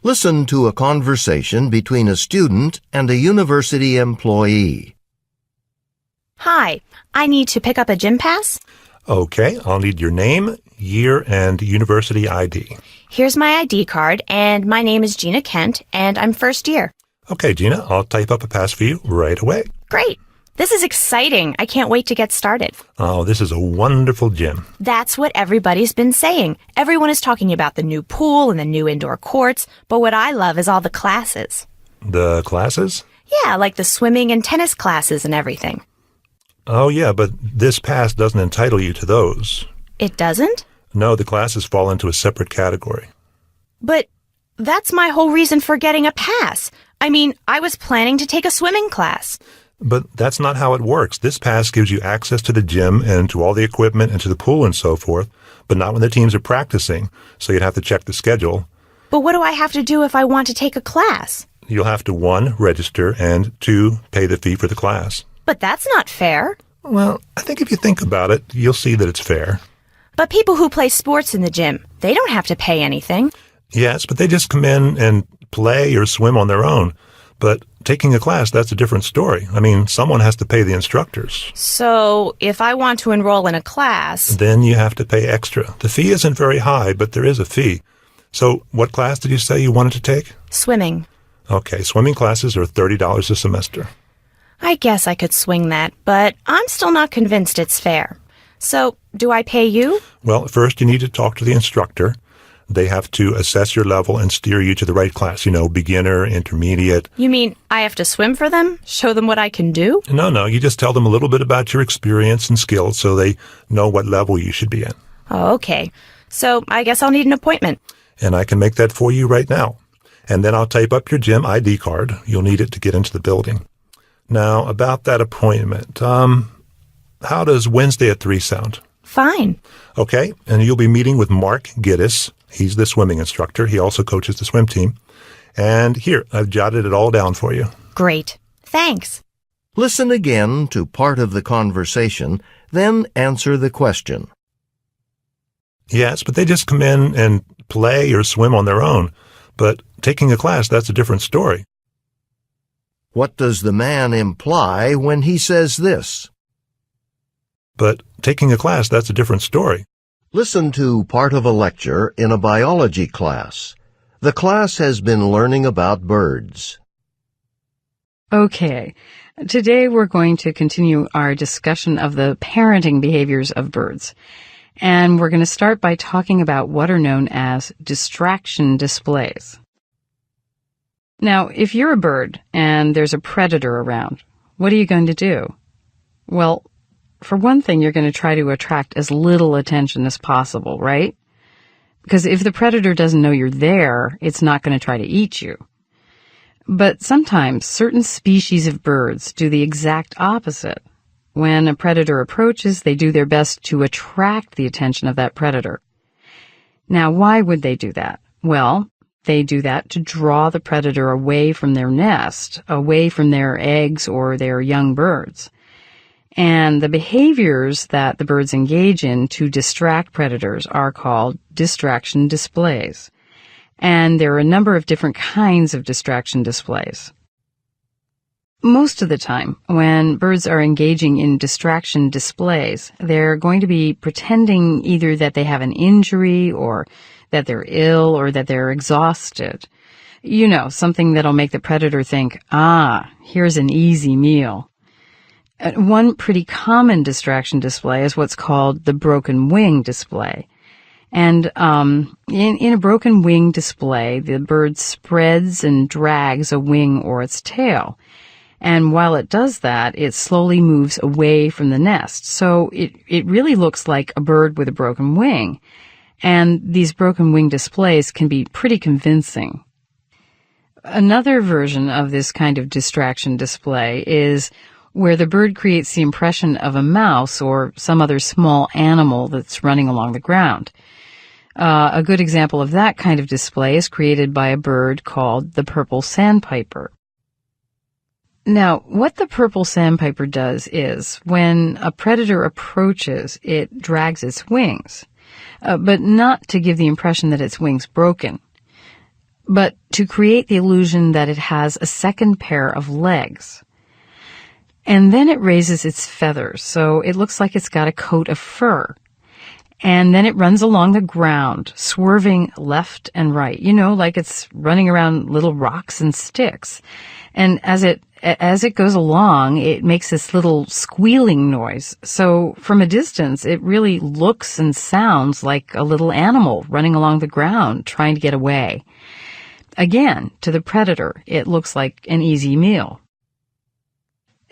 Listen to a conversation between a student and a university employee. Hi, I need to pick up a gym pass. Okay, I'll need your name, year, and university ID. Here's my ID card, and my name is Gina Kent, and I'm first year. Okay, Gina, I'll type up a pass for you right away. Great. This is exciting. I can't wait to get started. Oh, this is a wonderful gym. That's what everybody's been saying. Everyone is talking about the new pool and the new indoor courts, but what I love is all the classes. The classes? Yeah, like the swimming and tennis classes and everything. Oh, yeah, but this pass doesn't entitle you to those. It doesn't? No, the classes fall into a separate category. But that's my whole reason for getting a pass. I mean, I was planning to take a swimming class. But that's not how it works. This pass gives you access to the gym and to all the equipment and to the pool and so forth, but not when the teams are practicing, so you'd have to check the schedule. But what do I have to do if I want to take a class? You'll have to 1, register, and 2, pay the fee for the class. But that's not fair. Well, I think if you think about it, you'll see that it's fair. But people who play sports in the gym, they don't have to pay anything. Yes, but they just come in and play or swim on their own. But taking a class, that's a different story. I mean, someone has to pay the instructors. So, if I want to enroll in a class... Then you have to pay extra. The fee isn't very high, but there is a fee. So, what class did you say you wanted to take? Swimming. Okay, swimming classes are $30 a semester. I guess I could swing that, but I'm still not convinced it's fair. So, do I pay you? Well, first you need to talk to the instructor. They have to assess your level and steer you to the right class, beginner, intermediate. You mean I have to swim for them? Show them what I can do? No, you just tell them a little bit about your experience and skills so they know what level you should be in. Oh, okay. So, I guess I'll need an appointment. And I can make that for you right now. And then I'll type up your gym ID card. You'll need it to get into the building. Now, about that appointment, how does Wednesday at 3 sound? Fine. Okay, and you'll be meeting with Mark Giddis. He's the swimming instructor. He also coaches the swim team. And here, I've jotted it all down for you. Great. Thanks. Listen again to part of the conversation, then answer the question. Yes, but they just come in and play or swim on their own. But taking a class, that's a different story. What does the man imply when he says this? But taking a class, that's a different story. Listen to part of a lecture in a biology class. The class has been learning about birds. Okay, today we're going to continue our discussion of the parenting behaviors of birds. And we're going to start by talking about what are known as distraction displays. Now, if you're a bird and there's a predator around, what are you going to do? Well, for one thing, you're going to try to attract as little attention as possible, right? Because if the predator doesn't know you're there, it's not going to try to eat you. But sometimes certain species of birds do the exact opposite. When a predator approaches, they do their best to attract the attention of that predator. Now, why would they do that? Well, they do that to draw the predator away from their nest, away from their eggs or their young birds. And the behaviors that the birds engage in to distract predators are called distraction displays. And there are a number of different kinds of distraction displays. Most of the time, when birds are engaging in distraction displays, they're going to be pretending either that they have an injury or that they're ill or that they're exhausted. Something that'll make the predator think, here's an easy meal. One pretty common distraction display is what's called the broken wing display. And in a broken wing display, the bird spreads and drags a wing or its tail. And while it does that, it slowly moves away from the nest. So it really looks like a bird with a broken wing. And these broken wing displays can be pretty convincing. Another version of this kind of distraction display is where the bird creates the impression of a mouse or some other small animal that's running along the ground. A good example of that kind of display is created by a bird called the purple sandpiper. Now, what the purple sandpiper does is, when a predator approaches, it drags its wings, but not to give the impression that its wings broken, but to create the illusion that it has a second pair of legs. And then it raises its feathers, so it looks like it's got a coat of fur. And then it runs along the ground, swerving left and right, like it's running around little rocks and sticks. And as it goes along, it makes this little squealing noise. So from a distance, it really looks and sounds like a little animal running along the ground, trying to get away. Again, to the predator, it looks like an easy meal.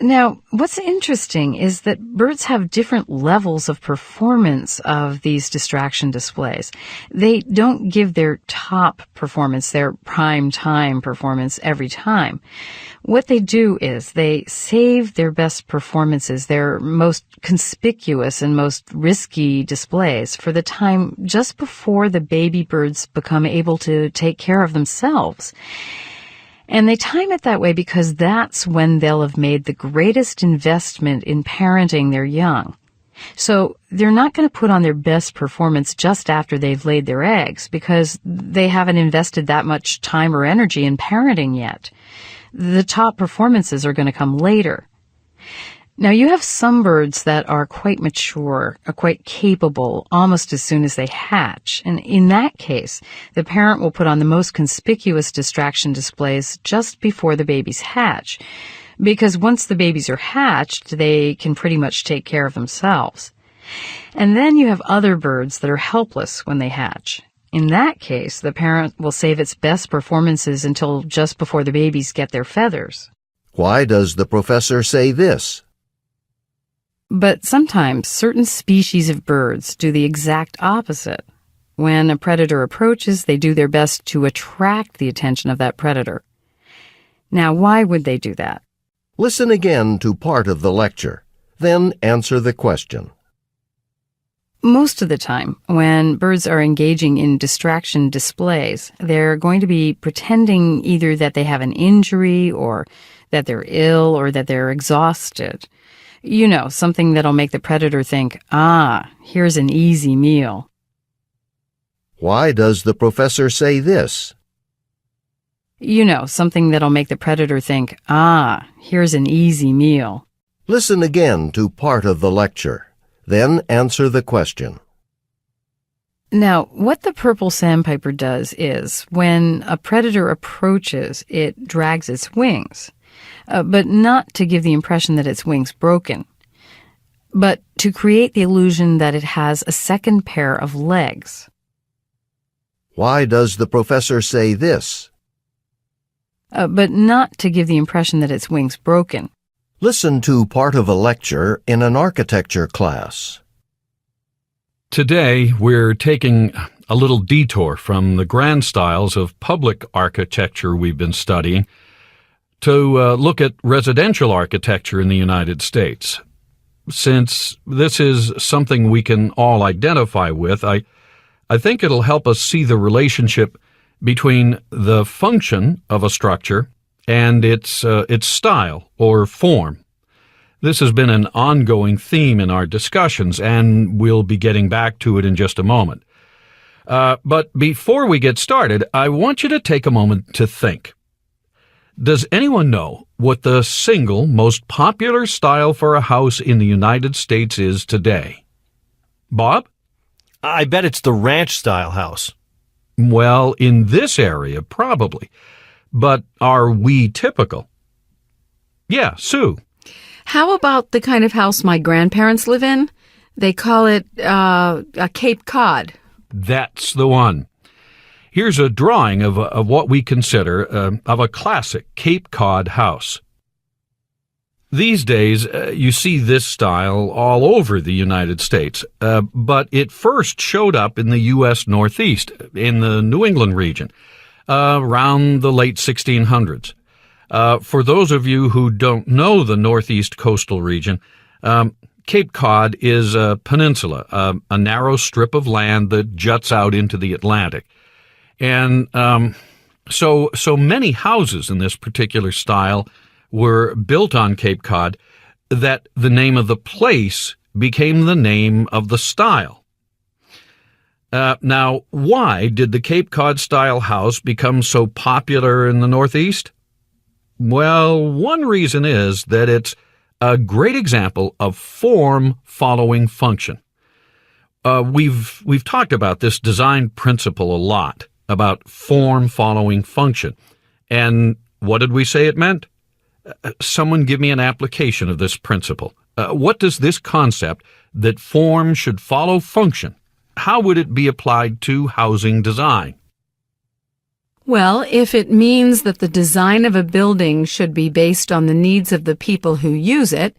Now, what's interesting is that birds have different levels of performance of these distraction displays. They don't give their top performance, their prime time performance every time. What they do is they save their best performances, their most conspicuous and most risky displays, for the time just before the baby birds become able to take care of themselves. And they time it that way because that's when they'll have made the greatest investment in parenting their young. So they're not going to put on their best performance just after they've laid their eggs because they haven't invested that much time or energy in parenting yet. The top performances are going to come later. Now, you have some birds that are quite mature, are quite capable almost as soon as they hatch. And in that case, the parent will put on the most conspicuous distraction displays just before the babies hatch. Because once the babies are hatched, they can pretty much take care of themselves. And then you have other birds that are helpless when they hatch. In that case, the parent will save its best performances until just before the babies get their feathers. Why does the professor say this? But sometimes certain species of birds do the exact opposite. When a predator approaches, they do their best to attract the attention of that predator. Now, why would they do that? Listen again to part of the lecture, then answer the question. Most of the time, when birds are engaging in distraction displays, they're going to be pretending either that they have an injury or that they're ill or that they're exhausted. Something that'll make the predator think, here's an easy meal. Why does the professor say this? Something that'll make the predator think, here's an easy meal. Listen again to part of the lecture, then answer the question. Now, what the purple sandpiper does is, when a predator approaches, it drags its wings. But not to give the impression that its wings broken, but to create the illusion that it has a second pair of legs. Why does the professor say this? But not to give the impression that its wings broken. Listen to part of a lecture in an architecture class. Today, we're taking a little detour from the grand styles of public architecture we've been studying to look at residential architecture in the United States. Since this is something we can all identify with, I think it'll help us see the relationship between the function of a structure and its style or form. This has been an ongoing theme in our discussions, and we'll be getting back to it in just a moment. But before we get started, I want you to take a moment to think. Does anyone know what the single most popular style for a house in the United States is today? Bob? I bet it's the ranch-style house. Well, in this area, probably. But are we typical? Yeah, Sue. How about the kind of house my grandparents live in? They call it a Cape Cod. That's the one. Here's a drawing of what we consider of a classic Cape Cod house. These days, you see this style all over the United States, but it first showed up in the U.S. Northeast, in the New England region, around the late 1600s. For those of you who don't know the Northeast coastal region, Cape Cod is a peninsula, a narrow strip of land that juts out into the Atlantic. And so many houses in this particular style were built on Cape Cod that the name of the place became the name of the style. Now, why did the Cape Cod-style house become so popular in the Northeast? Well, one reason is that it's a great example of form following function. We've talked about this design principle a lot, about form following function. And what did we say it meant? Someone give me an application of this principle. What does this concept that form should follow function, how would it be applied to housing design? Well, if it means that the design of a building should be based on the needs of the people who use it,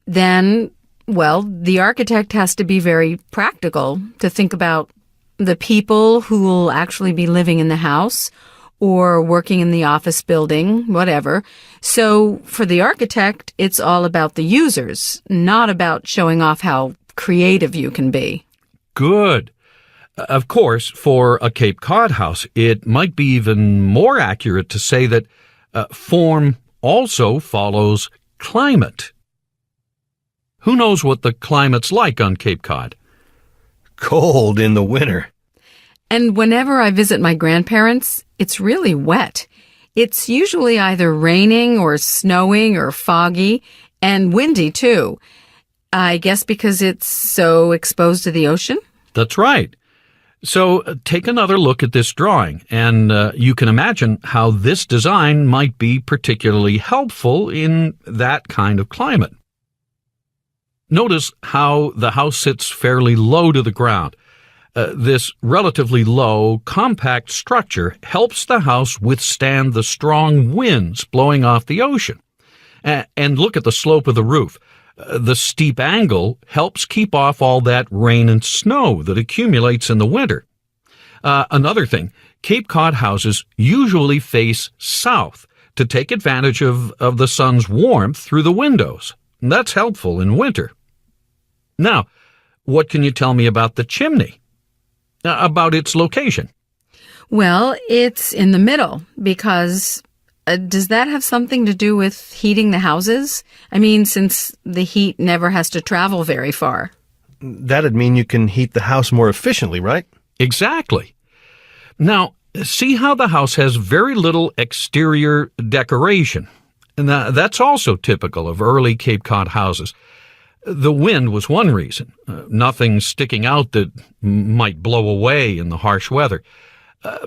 then, well, the architect has to be very practical to think about the people who will actually be living in the house or working in the office building, whatever. So for the architect, it's all about the users, not about showing off how creative you can be. Good. Of course, for a Cape Cod house, it might be even more accurate to say that form also follows climate. Who knows what the climate's like on Cape Cod? Cold in the winter. And whenever I visit my grandparents, it's really wet. It's usually either raining or snowing or foggy, and windy too. I guess because it's so exposed to the ocean? That's right. So take another look at this drawing, and you can imagine how this design might be particularly helpful in that kind of climate. Notice how the house sits fairly low to the ground. This relatively low, compact structure helps the house withstand the strong winds blowing off the ocean. And look at the slope of the roof. The steep angle helps keep off all that rain and snow that accumulates in the winter. Another thing, Cape Cod houses usually face south to take advantage of the sun's warmth through the windows. That's helpful in winter. Now, what can you tell me about the chimney? About its location? Well, it's in the middle because does that have something to do with heating the houses? I mean, since the heat never has to travel very far. That'd mean you can heat the house more efficiently, right? Exactly. Now, see how the house has very little exterior decoration. And that's also typical of early Cape Cod houses. The wind was one reason, nothing sticking out that might blow away in the harsh weather.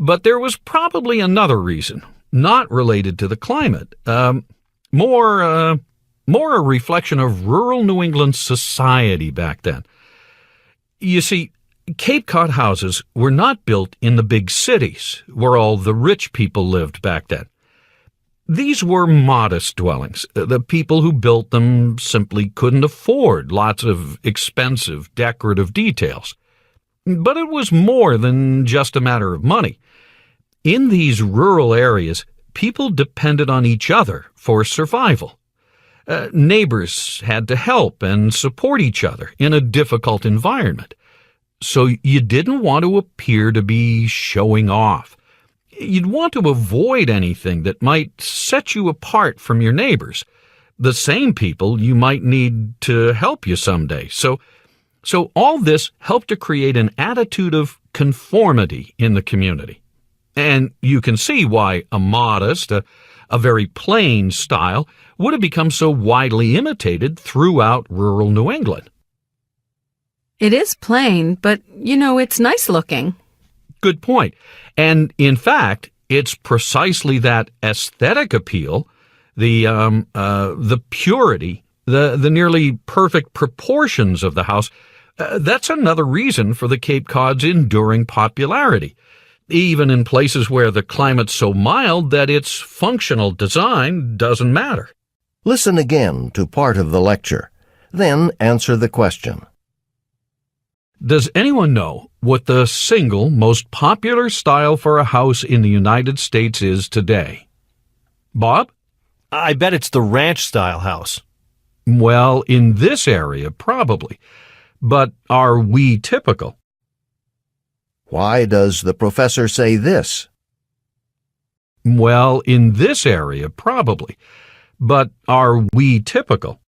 But there was probably another reason, not related to the climate, more a reflection of rural New England society back then. You see, Cape Cod houses were not built in the big cities where all the rich people lived back then. These were modest dwellings. The people who built them simply couldn't afford lots of expensive decorative details. But it was more than just a matter of money. In these rural areas, people depended on each other for survival. Neighbors had to help and support each other in a difficult environment. So you didn't want to appear to be showing off. You'd want to avoid anything that might set you apart from your neighbors, the same people you might need to help you someday. So all this helped to create an attitude of conformity in the community. And you can see why a modest, a very plain style would have become so widely imitated throughout rural New England. It is plain, but, it's nice looking. Good point. And in fact, it's precisely that aesthetic appeal, the purity, the nearly perfect proportions of the house, that's another reason for the Cape Cod's enduring popularity, even in places where the climate's so mild that its functional design doesn't matter. Listen again to part of the lecture. Then answer the question. Does anyone know what the single most popular style for a house in the United States is today? Bob? I bet it's the ranch-style house. Well, in this area, probably. But are we typical? Why does the professor say this? Well, in this area, probably. But are we typical?